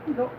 No.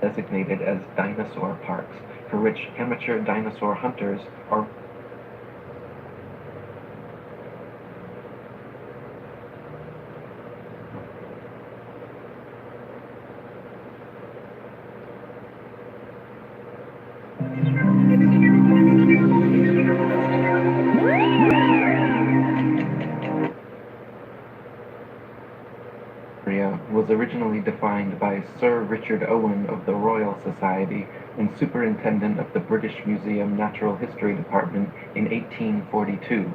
Designated as dinosaur parks, for which amateur dinosaur hunters are area was originally defined by Sir Richard Owen of the Royal Society and superintendent of the British Museum Natural History Department in 1842.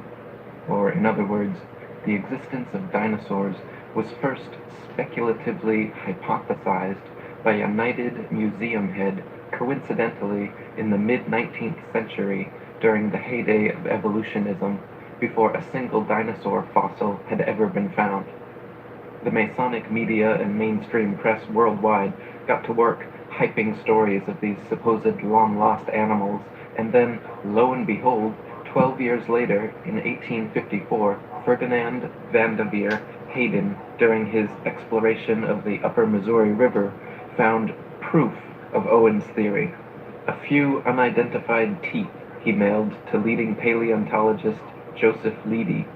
Or, in other words, the existence of dinosaurs was first speculatively hypothesized by a knighted museum head coincidentally in the mid-19th century during the heyday of evolutionism, before a single dinosaur fossil had ever been found. The Masonic media and mainstream press worldwide got to work hyping stories of these supposed long-lost animals, and then, lo and behold, 12 years later, in 1854, Ferdinand Vanderveer Hayden, during his exploration of the upper Missouri River, found proof of Owen's theory. A few unidentified teeth he mailed to leading paleontologist Joseph Leidy,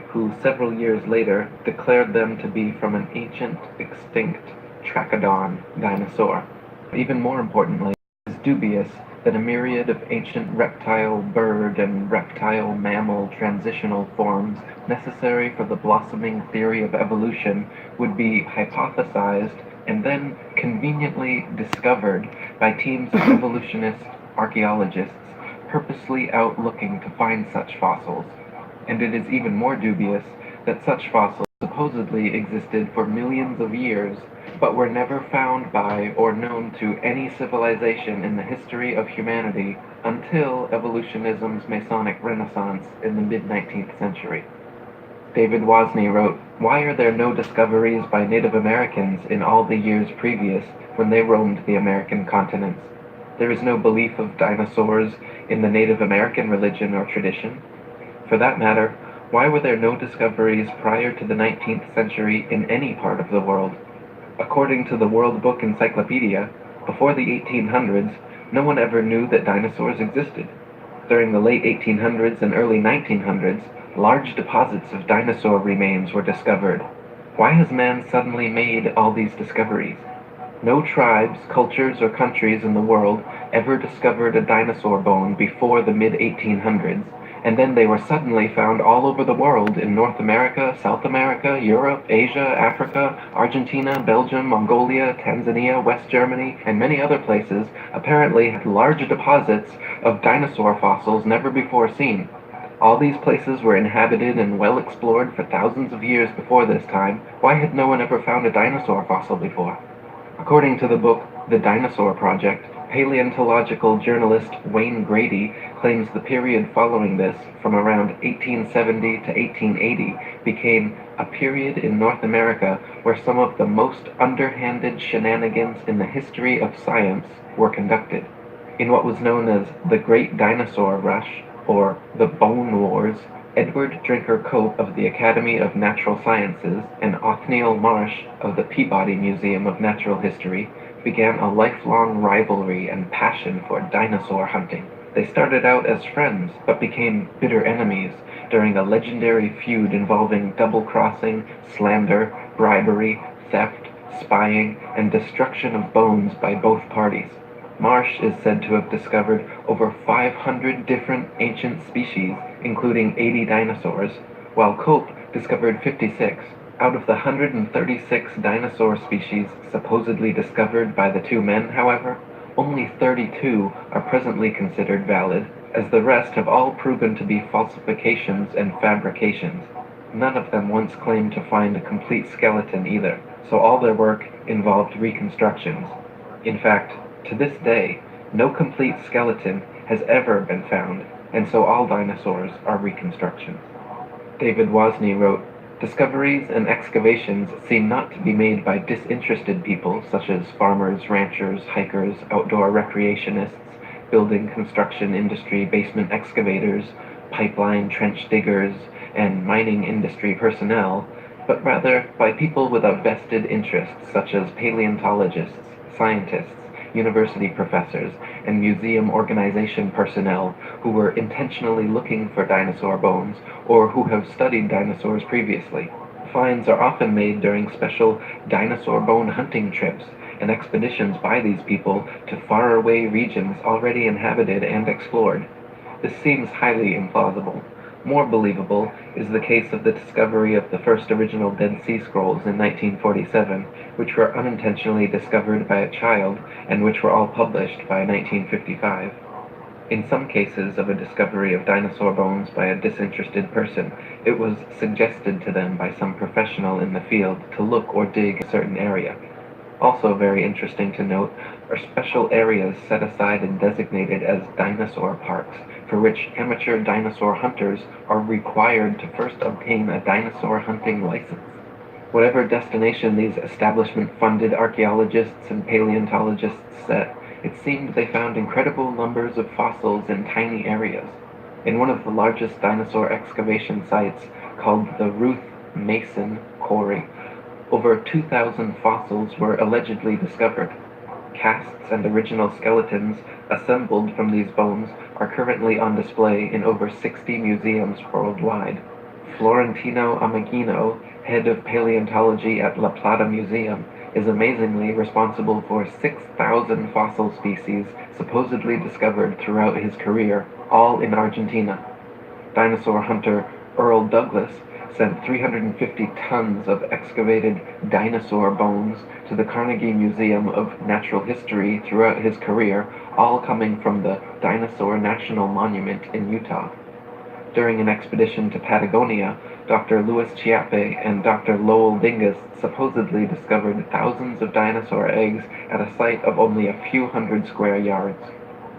who several years later declared them to be from an ancient, extinct Trachodon dinosaur. Even more importantly, it is dubious that a myriad of ancient reptile, bird, and reptile mammal transitional forms necessary for the blossoming theory of evolution would be hypothesized and then conveniently discovered by teams of evolutionist archaeologists purposely out looking to find such fossils. And it is even more dubious that such fossils supposedly existed for millions of years, but were never found by or known to any civilization in the history of humanity until evolutionism's Masonic renaissance in the mid-19th century. David Wozni wrote, "Why are there no discoveries by Native Americans in all the years previous when they roamed the American continents? There is no belief of dinosaurs in the Native American religion or tradition. For that matter, why were there no discoveries prior to the 19th century in any part of the world? According to the World Book Encyclopedia, before the 1800s, no one ever knew that dinosaurs existed. During the late 1800s and early 1900s, large deposits of dinosaur remains were discovered. Why has man suddenly made all these discoveries? No tribes, cultures, or countries in the world ever discovered a dinosaur bone before the mid-1800s, and then they were suddenly found all over the world in North America, South America, Europe, Asia, Africa, Argentina, Belgium, Mongolia, Tanzania, West Germany, and many other places apparently had large deposits of dinosaur fossils never before seen. All these places were inhabited and well explored for thousands of years before this time. Why had no one ever found a dinosaur fossil before?" According to the book The Dinosaur Project, paleontological journalist Wayne Grady claims the period following this, from around 1870 to 1880, became a period in North America where some of the most underhanded shenanigans in the history of science were conducted. In what was known as the Great Dinosaur Rush, or the Bone Wars, Edward Drinker Cope of the Academy of Natural Sciences and Othniel Marsh of the Peabody Museum of Natural History began a lifelong rivalry and passion for dinosaur hunting. They started out as friends, but became bitter enemies during a legendary feud involving double-crossing, slander, bribery, theft, spying, and destruction of bones by both parties. Marsh is said to have discovered over 500 different ancient species, including 80 dinosaurs, while Cope discovered 56. Out of the 136 dinosaur species supposedly discovered by the two men, however, only 32 are presently considered valid, as the rest have all proven to be falsifications and fabrications. None of them once claimed to find a complete skeleton either, so all their work involved reconstructions. In fact, to this day, no complete skeleton has ever been found, and so all dinosaurs are reconstructions. David Wozni wrote, "Discoveries and excavations seem not to be made by disinterested people such as farmers, ranchers, hikers, outdoor recreationists, building construction industry basement excavators, pipeline trench diggers, and mining industry personnel, but rather by people with a vested interest such as paleontologists, scientists, university professors, and museum organization personnel who were intentionally looking for dinosaur bones or who have studied dinosaurs previously. Finds are often made during special dinosaur bone hunting trips and expeditions by these people to faraway regions already inhabited and explored. This seems highly implausible. More believable is the case of the discovery of the first original Dead Sea Scrolls in 1947, which were unintentionally discovered by a child and which were all published by 1955. In some cases of a discovery of dinosaur bones by a disinterested person, it was suggested to them by some professional in the field to look or dig a certain area. Also very interesting to note are special areas set aside and designated as dinosaur parks, for which amateur dinosaur hunters are required to first obtain a dinosaur hunting license. Whatever destination these establishment-funded archaeologists and paleontologists set, it seemed they found incredible numbers of fossils in tiny areas. In one of the largest dinosaur excavation sites, called the Ruth Mason Quarry, over 2,000 fossils were allegedly discovered. Casts and original skeletons assembled from these bones are currently on display in over 60 museums worldwide. Florentino Ameghino, head of paleontology at La Plata Museum, is amazingly responsible for 6,000 fossil species supposedly discovered throughout his career, all in Argentina. Dinosaur hunter Earl Douglas sent 350 tons of excavated dinosaur bones to the Carnegie Museum of Natural History throughout his career, all coming from the Dinosaur National Monument in Utah. During an expedition to Patagonia, Dr. Louis Chiappe and Dr. Lowell Dingus supposedly discovered thousands of dinosaur eggs at a site of only a few hundred square yards.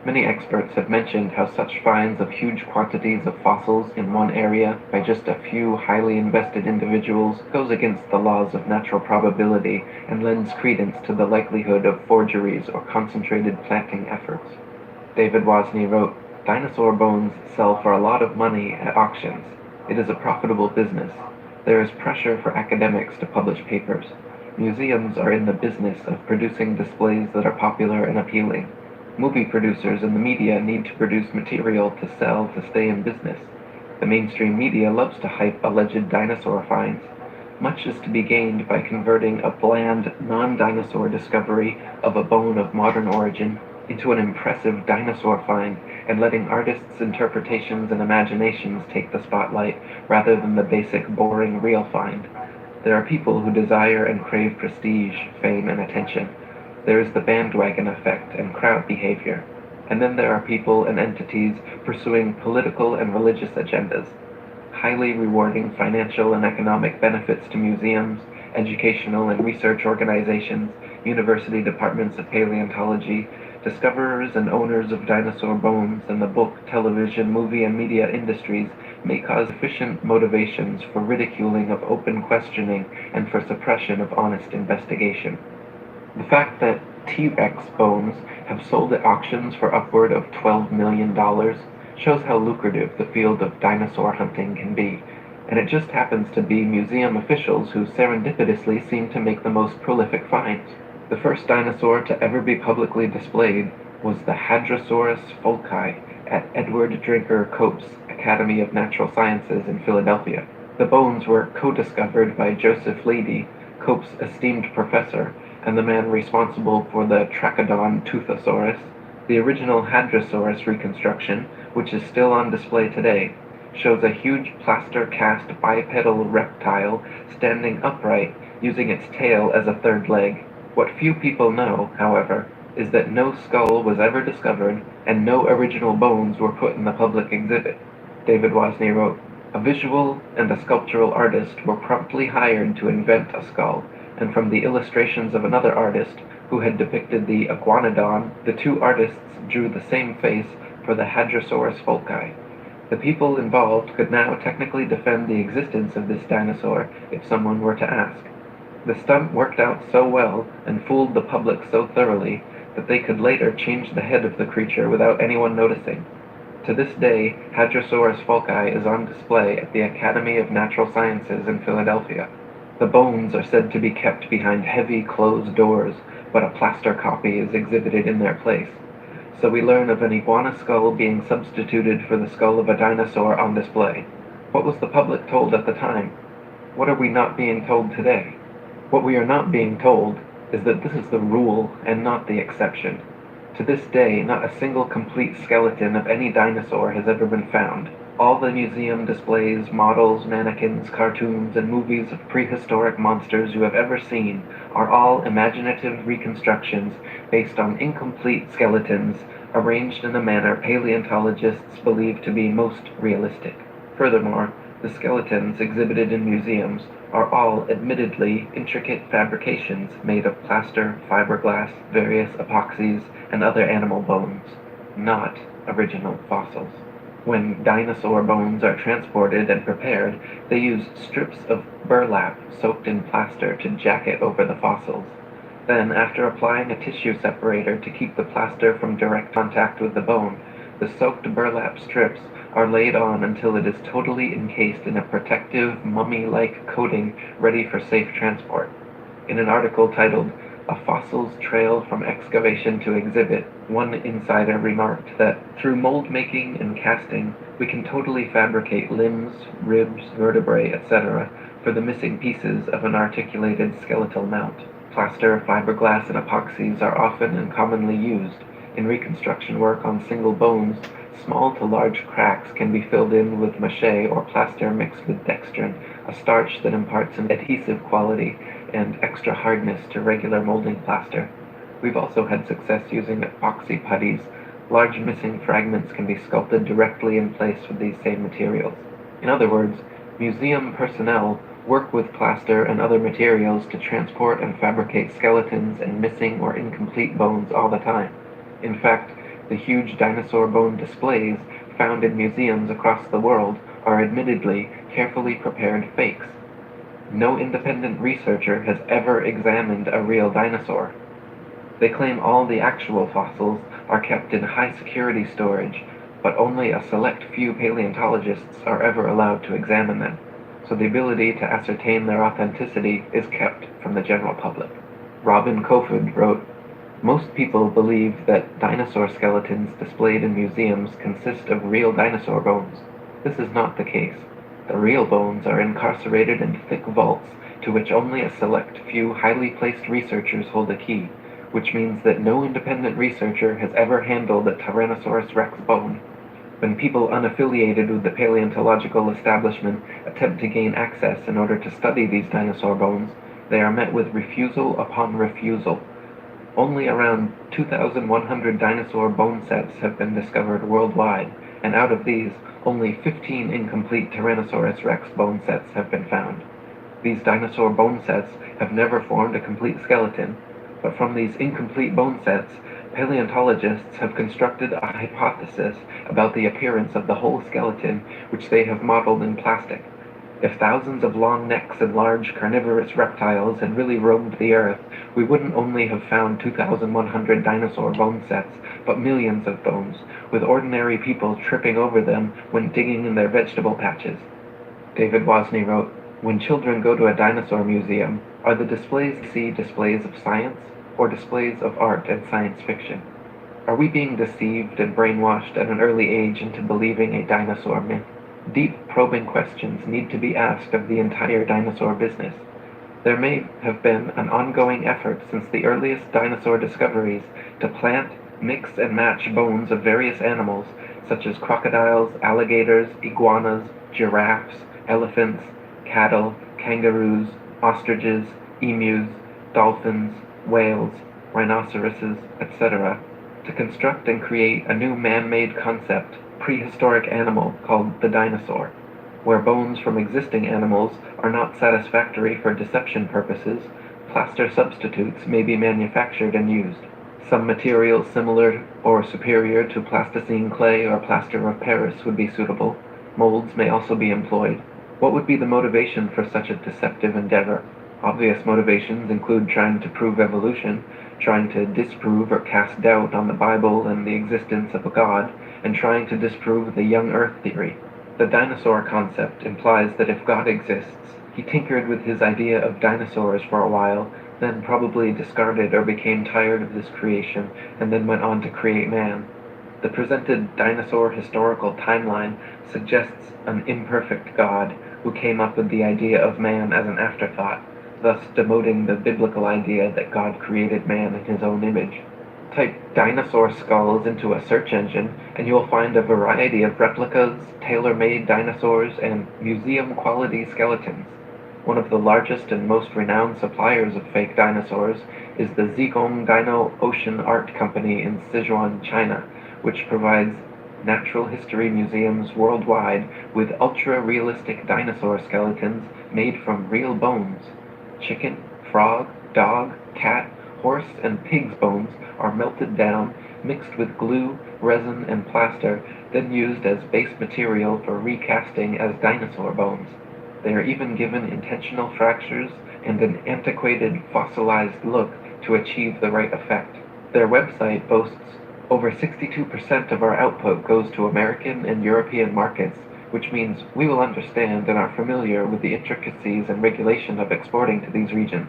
Many experts have mentioned how such finds of huge quantities of fossils in one area by just a few highly invested individuals goes against the laws of natural probability and lends credence to the likelihood of forgeries or concentrated planting efforts. David Wozni wrote, "Dinosaur bones sell for a lot of money at auctions. It is a profitable business. There is pressure for academics to publish papers. Museums are in the business of producing displays that are popular and appealing. Movie producers and the media need to produce material to sell to stay in business. The mainstream media loves to hype alleged dinosaur finds. Much is to be gained by converting a bland, non-dinosaur discovery of a bone of modern origin into an impressive dinosaur find and letting artists' interpretations and imaginations take the spotlight rather than the basic, boring, real find. There are people who desire and crave prestige, fame, and attention. There is the bandwagon effect and crowd behavior. And then there are people and entities pursuing political and religious agendas. Highly rewarding financial and economic benefits to museums, educational and research organizations, university departments of paleontology, discoverers and owners of dinosaur bones, and the book, television, movie, and media industries may cause sufficient motivations for ridiculing of open questioning and for suppression of honest investigation. The fact that T-Rex bones have sold at auctions for upward of $12 million shows how lucrative the field of dinosaur hunting can be, and it just happens to be museum officials who serendipitously seem to make the most prolific finds. The first dinosaur to ever be publicly displayed was the Hadrosaurus folci at Edward Drinker Cope's Academy of Natural Sciences in Philadelphia. The bones were co-discovered by Joseph Leidy, Cope's esteemed professor, and the man responsible for the Trachodon Toothosaurus. The original Hadrosaurus reconstruction, which is still on display today, shows a huge plaster cast bipedal reptile standing upright using its tail as a third leg. What few people know, however, is that no skull was ever discovered and no original bones were put in the public exhibit. David Wasney wrote, "A visual and a sculptural artist were promptly hired to invent a skull, and from the illustrations of another artist who had depicted the iguanodon, the two artists drew the same face for the Hadrosaurus folci. The people involved could now technically defend the existence of this dinosaur if someone were to ask. The stunt worked out so well and fooled the public so thoroughly that they could later change the head of the creature without anyone noticing. To this day, Hadrosaurus folci is on display at the Academy of Natural Sciences in Philadelphia. The bones are said to be kept behind heavy closed doors, but a plaster copy is exhibited in their place. So we learn of an iguana skull being substituted for the skull of a dinosaur on display. What was the public told at the time? What are we not being told today? What we are not being told is that this is the rule and not the exception. To this day, not a single complete skeleton of any dinosaur has ever been found. All the museum displays, models, mannequins, cartoons, and movies of prehistoric monsters you have ever seen are all imaginative reconstructions based on incomplete skeletons arranged in a manner paleontologists believe to be most realistic. Furthermore, the skeletons exhibited in museums are all admittedly intricate fabrications made of plaster, fiberglass, various epoxies, and other animal bones, not original fossils. When dinosaur bones are transported and prepared, they use strips of burlap soaked in plaster to jacket over the fossils. Then, after applying a tissue separator to keep the plaster from direct contact with the bone, the soaked burlap strips are laid on until it is totally encased in a protective, mummy-like coating ready for safe transport. In an article titled, "A Fossil's Trail from Excavation to Exhibit," one insider remarked that through mold making and casting, we can totally fabricate limbs, ribs, vertebrae, etc. for the missing pieces of an articulated skeletal mount. Plaster, fiberglass, and epoxies are often and commonly used. In reconstruction work on single bones, small to large cracks can be filled in with mache or plaster mixed with dextrin, a starch that imparts an adhesive quality and extra hardness to regular molding plaster. We've also had success using epoxy putties. Large missing fragments can be sculpted directly in place with these same materials. In other words, museum personnel work with plaster and other materials to transport and fabricate skeletons and missing or incomplete bones all the time. In fact, the huge dinosaur bone displays found in museums across the world are admittedly carefully prepared fakes. No independent researcher has ever examined a real dinosaur. They claim all the actual fossils are kept in high security storage, but only a select few paleontologists are ever allowed to examine them, so the ability to ascertain their authenticity is kept from the general public. Robin Kofod wrote, "Most people believe that dinosaur skeletons displayed in museums consist of real dinosaur bones. This is not the case. The real bones are incarcerated in thick vaults to which only a select few highly placed researchers hold a key, which means that no independent researcher has ever handled a Tyrannosaurus rex bone. When people unaffiliated with the paleontological establishment attempt to gain access in order to study these dinosaur bones, they are met with refusal upon refusal. Only around 2,100 dinosaur bone sets have been discovered worldwide, and out of these, only 15 incomplete Tyrannosaurus rex bone sets have been found. These dinosaur bone sets have never formed a complete skeleton, but from these incomplete bone sets Paleontologists have constructed a hypothesis about the appearance of the whole skeleton, which they have modeled in plastic. If thousands of long necks and large carnivorous reptiles had really roamed the earth, we wouldn't only have found 2,100 dinosaur bone sets, but millions of bones, with ordinary people tripping over them when digging in their vegetable patches. David Wozni wrote, "When children go to a dinosaur museum, are the displays they see displays of science or displays of art and science fiction? Are we being deceived and brainwashed at an early age into believing a dinosaur myth? Deep, probing questions need to be asked of the entire dinosaur business. There may have been an ongoing effort since the earliest dinosaur discoveries to plant, mix, and match bones of various animals, such as crocodiles, alligators, iguanas, giraffes, elephants, cattle, kangaroos, ostriches, emus, dolphins, whales, rhinoceroses, etc., to construct and create a new man-made concept, prehistoric animal called the dinosaur, where bones from existing animals are not satisfactory for deception purposes. Plaster substitutes may be manufactured and used. Some material similar or superior to plasticine clay or plaster of Paris would be suitable. Molds may also be employed. What would be the motivation for such a deceptive endeavor? Obvious motivations include trying to prove evolution, trying to disprove or cast doubt on the Bible and the existence of a God, and trying to disprove the young Earth theory. The dinosaur concept implies that if God exists, he tinkered with his idea of dinosaurs for a while, then probably discarded or became tired of this creation, and then went on to create man. The presented dinosaur historical timeline suggests an imperfect God who came up with the idea of man as an afterthought, thus demoting the biblical idea that God created man in his own image. Type dinosaur skulls into a search engine, and you will find a variety of replicas, tailor-made dinosaurs, and museum-quality skeletons. One of the largest and most renowned suppliers of fake dinosaurs is the Zigong Dino Ocean Art Company in Sichuan, China, which provides natural history museums worldwide with ultra-realistic dinosaur skeletons made from real bones. Chicken, frog, dog, cat, horse, and pig's bones are melted down, mixed with glue, resin, and plaster, then used as base material for recasting as dinosaur bones. They are even given intentional fractures and an antiquated, fossilized look to achieve the right effect. Their website boasts over 62% of our output goes to American and European markets, which means we will understand and are familiar with the intricacies and regulation of exporting to these regions.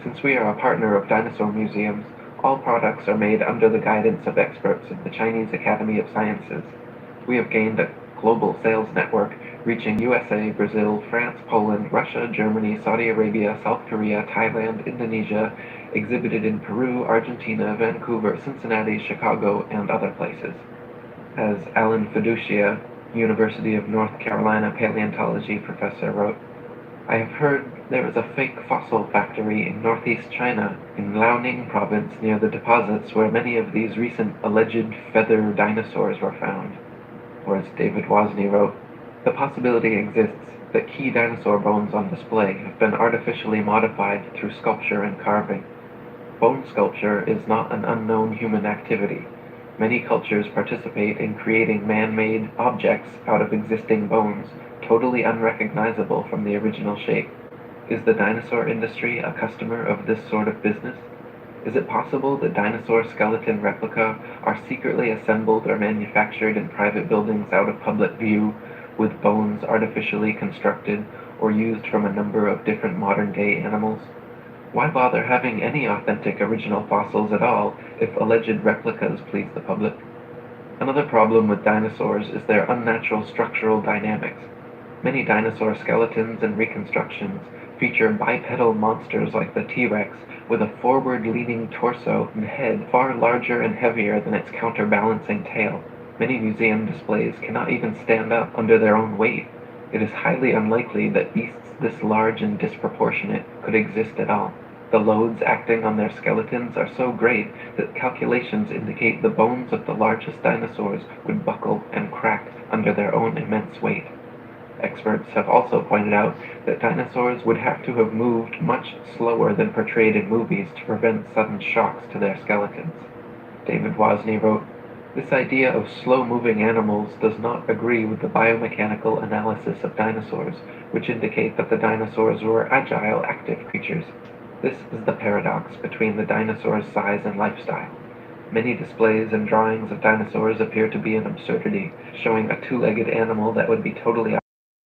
Since we are a partner of dinosaur museums, all products are made under the guidance of experts of the Chinese Academy of Sciences. We have gained a global sales network reaching USA, Brazil, France, Poland, Russia, Germany, Saudi Arabia, South Korea, Thailand, Indonesia, exhibited in Peru, Argentina, Vancouver, Cincinnati, Chicago, and other places. As Alan Fiducia, University of North Carolina paleontology professor, wrote, "I have heard there is a fake fossil factory in northeast China, in Liaoning province near the deposits where many of these recent alleged feather dinosaurs were found." Or as David Wozni wrote, "The possibility exists that key dinosaur bones on display have been artificially modified through sculpture and carving. Bone sculpture is not an unknown human activity. Many cultures participate in creating man-made objects out of existing bones, totally unrecognizable from the original shape. Is the dinosaur industry a customer of this sort of business? Is it possible that dinosaur skeleton replica are secretly assembled or manufactured in private buildings out of public view, with bones artificially constructed or used from a number of different modern-day animals? Why bother having any authentic original fossils at all if alleged replicas please the public?" Another problem with dinosaurs is their unnatural structural dynamics. Many dinosaur skeletons and reconstructions feature bipedal monsters like the T-Rex with a forward-leaning torso and head far larger and heavier than its counterbalancing tail. Many museum displays cannot even stand up under their own weight. It is highly unlikely that beasts this large and disproportionate could exist at all. The loads acting on their skeletons are so great that calculations indicate the bones of the largest dinosaurs would buckle and crack under their own immense weight. Experts have also pointed out that dinosaurs would have to have moved much slower than portrayed in movies to prevent sudden shocks to their skeletons. David Wozni wrote, "This idea of slow-moving animals does not agree with the biomechanical analysis of dinosaurs, which indicate that the dinosaurs were agile, active creatures. This is the paradox between the dinosaur's size and lifestyle. Many displays and drawings of dinosaurs appear to be an absurdity, showing a two-legged animal that would be totally